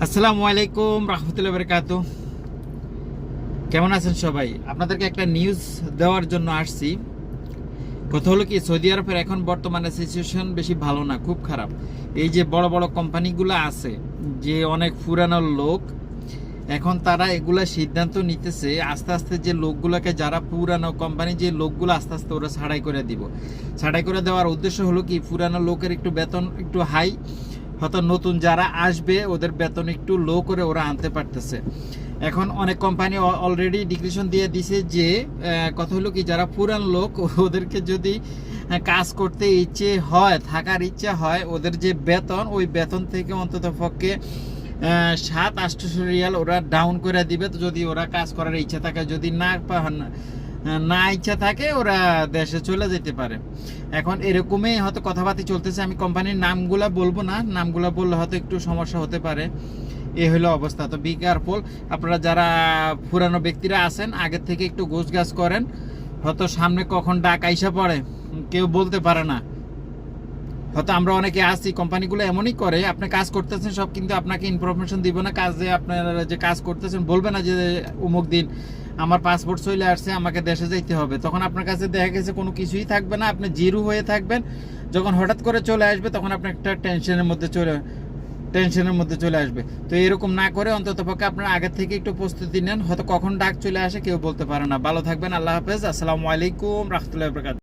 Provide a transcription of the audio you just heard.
আসসালামু আলাইকুম রাহমাতুল্লাহি ওয়া বারাকাতুহু। কেমন আছেন সবাই? আপনাদেরকে একটা নিউজ দেওয়ার জন্য আসছি। কথা হলো কি, সৌদি আরবের এখন বর্তমানে সিচুয়েশন বেশি ভালো না, খুব খারাপ। এই যে বড় বড় কোম্পানিগুলো আছে, যে অনেক পুরানো লোক, এখন তারা এগুলা সিদ্ধান্ত নিতেছে আস্তে আস্তে যে লোকগুলোকে, যারা পুরানো কোম্পানি যে লোকগুলো আস্তে আস্তে ওরা ছাঁটাই করে দিব। ছাঁটাই করে দেওয়ার উদ্দেশ্য হলো কি, পুরানো লোকের একটু বেতন একটু হাই, হয়তো নতুন যারা আসবে ওদের বেতন একটু লো করে ওরা আনতে পারতেছে। এখন অনেক কোম্পানি অলরেডি ডিক্লারেশন দিয়ে দিছে যে কথা হলো কি, যারা পুরান লোক ওদেরকে যদি কাজ করতে ইচ্ছে হয়, থাকার ইচ্ছা হয়, ওদের যে বেতন, ওই বেতন থেকে অন্তত পক্ষে 700-800 রিয়াল ওরা ডাউন করে দিবে। তো যদি ওরা কাজ করার ইচ্ছা থাকে, যদি না ইচ্ছা থাকে, ওরা দেশে চলে যেতে পারে। এখন এরকমই হয়তো কথাবার্তা চলতেছে। আমি কোম্পানির নামগুলা বলবো না, নামগুলা বললে হয়তো একটু সমস্যা হতে পারে। এ হলো অবস্থা। তো বি কেয়ারফুল, আপনারা যারা পুরানো ব্যক্তিরা আছেন আগের থেকে একটু গোছগাছ করেন। হয়তো সামনে কখন ডাক আইসা পড়ে কেউ বলতে পারে না। হয়তো আমরা অনেকে আছি, কোম্পানিগুলো এমনই করে, আপনি কাজ করতেছেন সব, কিন্তু আপনাকে ইনফরমেশন দিব না। কাজে আপনারা যে কাজ করতেছেন বলবে না যে অমুক দিন আমার পাসপোর্ট চলে আসছে, আমাকে দেশে যেতে হবে। তখন আপনার কাছে দেখা গেছে কোনো কিছুই থাকবে না, আপনি জিরো হয়ে থাকবেন। যখন হঠাৎ করে চলে আসবে তখন আপনি একটা টেনশনের মধ্যে চলে আসবে। তো এরকম না করে অন্তত পক্ষে আপনারা আগের থেকে একটু প্রস্তুতি নেন। হয়তো কখন ডাক চলে আসে কেউ বলতে পারে না। ভালো থাকবেন, আল্লাহ হাফেজ, আসসালামু আলাইকুম রাহমাতুল্লাহি ওয়া বারাকাতুহু।